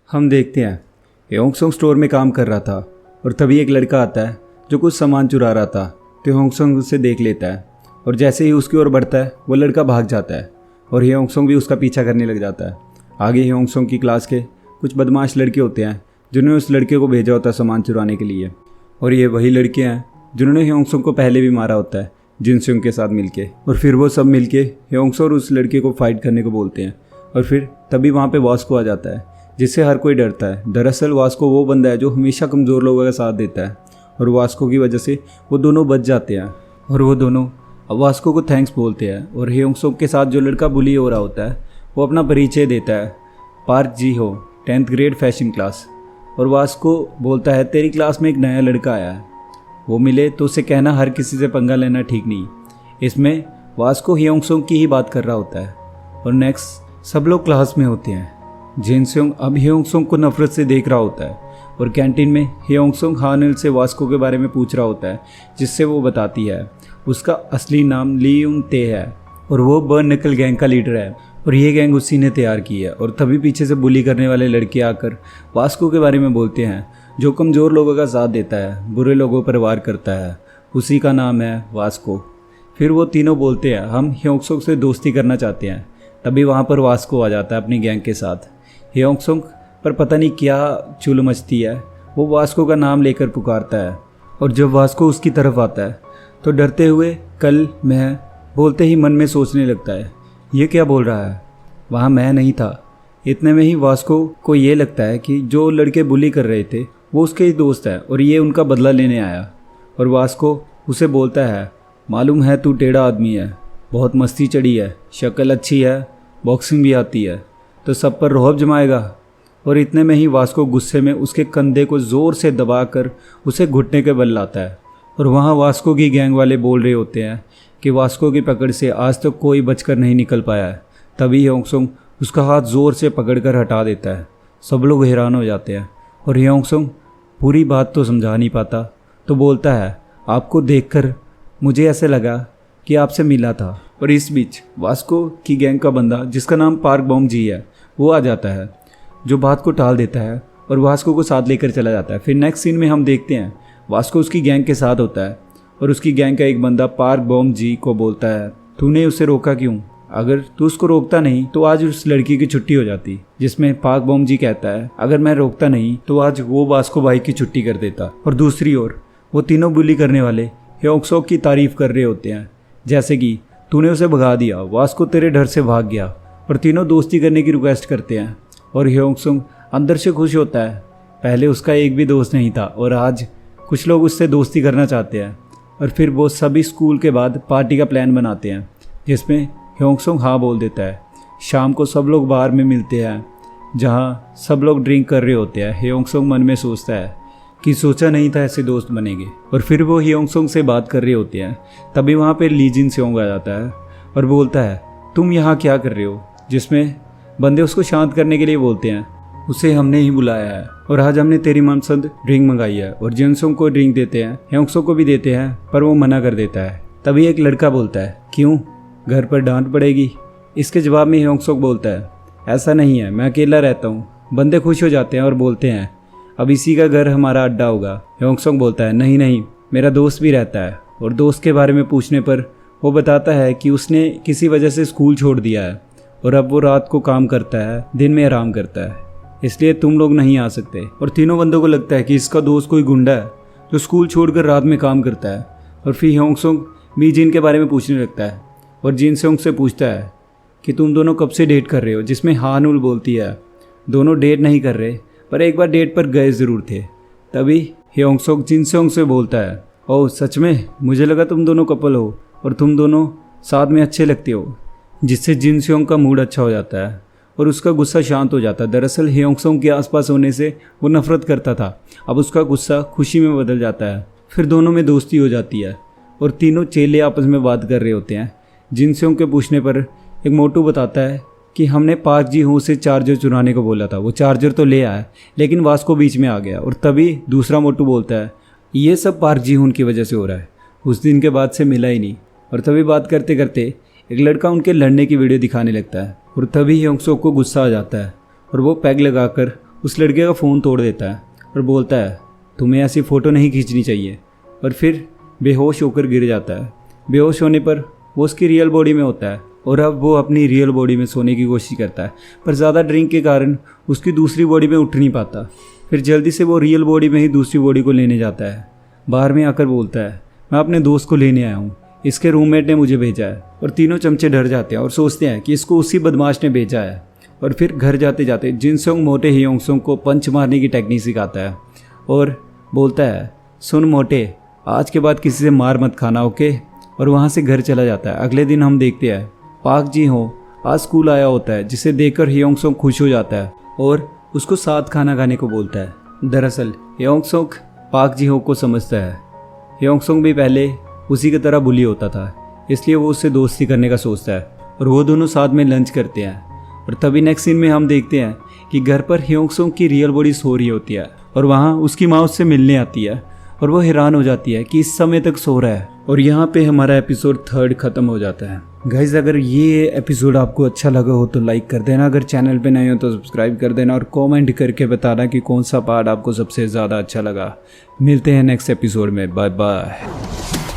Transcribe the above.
हम देखते हैं ह्योंगसोंग स्टोर में काम कर रहा था और तभी एक लड़का आता है जो कुछ सामान चुरा रहा था। तो ह्योंगसोंग उसे देख लेता है और जैसे ही उसकी ओर बढ़ता है वो लड़का भाग जाता है और ह्योंगसोंग भी उसका पीछा करने लग जाता है। आगे ह्योंगसोंग की क्लास के कुछ बदमाश लड़के होते हैं जिन्होंने उस लड़के को भेजा होता है सामान चुराने के लिए, और ये वही लड़के हैं जिन्होंने ह्योंगसोंग को पहले भी मारा होता है जिनसेंग के साथ मिलके। और फिर वो सब मिलके ह्योंगसोंग और उस लड़के को फाइट करने को बोलते हैं और फिर तभी वहाँ पे वास्को आ जाता है जिससे हर कोई डरता है। दरअसल वास्को वो बंदा है जो हमेशा कमज़ोर लोगों का साथ देता है और वास्को की वजह से वो दोनों बच जाते हैं और वो दोनों वास्को को थैंक्स बोलते हैं। और ह्योंगसोंग के साथ जो लड़का बुली हो रहा होता है वो अपना परिचय देता है, पार्क जी हो, 10th ग्रेड फैशन क्लास। और वास्को बोलता है तेरी क्लास में एक नया लड़का आया है, वो मिले तो उसे कहना हर किसी से पंगा लेना ठीक नहीं। इसमें वास्को ह्योंगसोंग की ही बात कर रहा होता है और नेक्स्ट सब लोग क्लास में होते हैं। जिनसेंग अब ह्योंगसोंग को नफरत से देख रहा होता है और कैंटीन में ह्योंगसोंग हानिल से वास्को के बारे में पूछ रहा होता है जिससे वो बताती है उसका असली नाम ली युन ते है और वो बर्न नकल गैंग का लीडर है और ये गैंग उसी ने तैयार की है। और तभी पीछे से बुली करने वाले लड़के आकर वास्को के बारे में बोलते हैं जो कमज़ोर लोगों का साथ देता है, बुरे लोगों पर वार करता है, उसी का नाम है वास्को। फिर वो तीनों बोलते हैं हम ह्योंगसोंग से दोस्ती करना चाहते हैं। तभी वहाँ पर वास्को आ जाता है अपनी गैंग के साथ। ह्योंगसोंग पर पता नहीं क्या चुल मचती है, वो वास्को का नाम लेकर पुकारता है और जब वास्को उसकी तरफ आता है तो डरते हुए कल मैं बोलते ही मन में सोचने लगता है ये क्या बोल रहा है, वहाँ मैं नहीं था। इतने में ही वास्को को ये लगता है कि जो लड़के बुली कर रहे थे वो उसके ही दोस्त है और ये उनका बदला लेने आया। और वास्को उसे बोलता है मालूम है तू टेढ़ा आदमी है, बहुत मस्ती चढ़ी है, शक्ल अच्छी है, बॉक्सिंग भी आती है, तो सब पर रोहब जमाएगा। और इतने में ही वास्को गुस्से में उसके कंधे को ज़ोर से दबाकर उसे घुटने के बल लाता है। और वहाँ वास्को की गैंग वाले बोल रहे होते हैं कि वास्को की पकड़ से आज तक कोई बचकर नहीं निकल पाया है। तभी ह्योंगसोंग उसका हाथ ज़ोर से पकड़कर हटा देता है। सब लोग हैरान हो जाते हैं और ह्योंगसोंग पूरी बात तो समझा नहीं पाता तो बोलता है आपको देखकर मुझे ऐसे लगा कि आपसे मिला था। और इस बीच वास्को की गैंग का बंदा जिसका नाम पार्क बॉम जी है वो आ जाता है जो बात को टाल देता है और वास्को को साथ लेकर चला जाता है। फिर नेक्स्ट सीन में हम देखते हैं वास्को उसकी गैंग के साथ होता है और उसकी गैंग का एक बंदा पार्क बॉम जी को बोलता है तूने उसे रोका क्यों, अगर तू उसको रोकता नहीं तो आज उस लड़की की छुट्टी हो जाती। जिसमें पार्क बॉम जी कहता है अगर मैं रोकता नहीं तो आज वो वास्को भाई की छुट्टी कर देता। और दूसरी ओर वो तीनों बुली करने वाले ह्योंगसोंग की तारीफ कर रहे होते हैं जैसे कि तूने उसे भगा दिया, वास्को तेरे डर से भाग गया। और तीनों दोस्ती करने की रिक्वेस्ट करते हैं और ह्योंगसोंग अंदर से खुश होता है, पहले उसका एक भी दोस्त नहीं था और आज कुछ लोग उससे दोस्ती करना चाहते हैं। और फिर वो सभी स्कूल के बाद पार्टी का प्लान बनाते हैं जिसमें ह्योंगसोंग हाँ बोल देता है। शाम को सब लोग बार में मिलते हैं जहाँ सब लोग ड्रिंक कर रहे होते हैं। ह्योंगसोंग मन में सोचता है कि सोचा नहीं था ऐसे दोस्त बनेंगे। और फिर वो ह्योंगसोंग से बात कर रहे होते हैं तभी वहाँ पे ली जिनसेंग आ जाता है और बोलता है तुम यहाँ क्या कर रहे हो। जिसमें बंदे उसको शांत करने के लिए बोलते हैं उसे हमने ही बुलाया है और आज हमने तेरी मनपसंद ड्रिंक मंगाई है। और जिनसेंग को ड्रिंक देते हैं, ह्योंगसोंग को भी देते हैं पर वो मना कर देता है। तभी एक लड़का बोलता है क्यों, घर पर डांट पड़ेगी। इसके जवाब में ह्योंगसोंग बोलता है ऐसा नहीं है, मैं अकेला रहता हूँ। बंदे खुश हो जाते हैं और बोलते हैं अब इसी का घर हमारा अड्डा होगा। ह्योंगसोंग बोलता है नहीं नहीं, मेरा दोस्त भी रहता है। और दोस्त के बारे में पूछने पर वो बताता है कि उसने किसी वजह से स्कूल छोड़ दिया है और अब वो रात को काम करता है, दिन में आराम करता है, इसलिए तुम लोग नहीं आ सकते। और तीनों बंदों को लगता है कि इसका दोस्त कोई गुंडा है जो स्कूल छोड़कर रात में काम करता है। और फिर ह्योंगसोंग मी जिन के बारे में पूछने लगता है और जिनसेंग से पूछता है कि तुम दोनों कब से डेट कर रहे हो। जिसमें हानुल बोलती है दोनों डेट नहीं कर रहे पर एक बार डेट पर गए ज़रूर थे। तभी ह्योंगसोंग जिनसेंग से बोलता है ओह सच में, मुझे लगा तुम दोनों कपल हो और तुम दोनों साथ में अच्छे लगते हो। जिससे जिनसेंग का मूड अच्छा हो जाता है और उसका गुस्सा शांत हो जाता है। दरअसल ह्योंगसोंग के आसपास होने से वो नफरत करता था, अब उसका गुस्सा खुशी में बदल जाता है। फिर दोनों में दोस्ती हो जाती है और तीनों चेले आपस में बात कर रहे होते हैं। जिनसेंग के पूछने पर एक मोटू बताता है कि हमने पार्क जी हो से चार्जर चुराने को बोला था, वो चार्जर तो ले आया लेकिन वास्को बीच में आ गया। और तभी दूसरा मोटू बोलता है ये सब पार्क जी होन की वजह से हो रहा है, उस दिन के बाद से मिला ही नहीं। और तभी बात करते करते एक लड़का उनके लड़ने की वीडियो दिखाने लगता है और तभी ह्योंगसोंग को गुस्सा आ जाता है और वो पैग लगाकर उस लड़के का फ़ोन तोड़ देता है और बोलता है तुम्हें ऐसी फ़ोटो नहीं खींचनी चाहिए, और फिर बेहोश होकर गिर जाता है। बेहोश होने पर वो उसकी रियल बॉडी में होता है और अब वो अपनी रियल बॉडी में सोने की कोशिश करता है, पर ज़्यादा ड्रिंक के कारण उसकी दूसरी बॉडी में उठ नहीं पाता। फिर जल्दी से वो रियल बॉडी में ही दूसरी बॉडी को लेने जाता है। बाहर में आकर बोलता है मैं अपने दोस्त को लेने आया हूँ, इसके रूममेट ने मुझे भेजा है। और तीनों चमचे डर जाते हैं और सोचते हैं कि इसको उसी बदमाश ने भेजा है। और फिर घर जाते जाते जिनसोंग मोटे हियोंगसोंग को पंच मारने की टेक्निक सिखाता है और बोलता है सुन मोटे, आज के बाद किसी से मार मत खाना, ओके। और वहाँ से घर चला जाता है। अगले दिन हम देखते हैं पाक जी हो आज स्कूल आया होता है, जिसे देखकर हियोंगसोंग खुश हो जाता है और उसको साथ खाना खाने को बोलता है। दरअसल हियोंगसोंग पाक जी हो को समझता है। हियोंगसोंग भी पहले उसी की तरह बुली होता था, इसलिए वो उससे दोस्ती करने का सोचता है और वो दोनों साथ में लंच करते हैं। और तभी नेक्स्ट सीन में हम देखते हैं कि घर पर हियोंगसोंग की रियल बॉडी सो रही होती है और वहाँ उसकी माँ उससे मिलने आती है और वो हैरान हो जाती है कि इस समय तक सो रहा है। और यहाँ पे हमारा एपिसोड 3 खत्म हो जाता है। गाइज अगर ये एपिसोड आपको अच्छा लगा हो तो लाइक कर देना, अगर चैनल पे नए हो तो सब्सक्राइब कर देना और कमेंट करके बताना कि कौन सा पार्ट आपको सबसे ज़्यादा अच्छा लगा। मिलते हैं नेक्स्ट एपिसोड में, बाय बाय।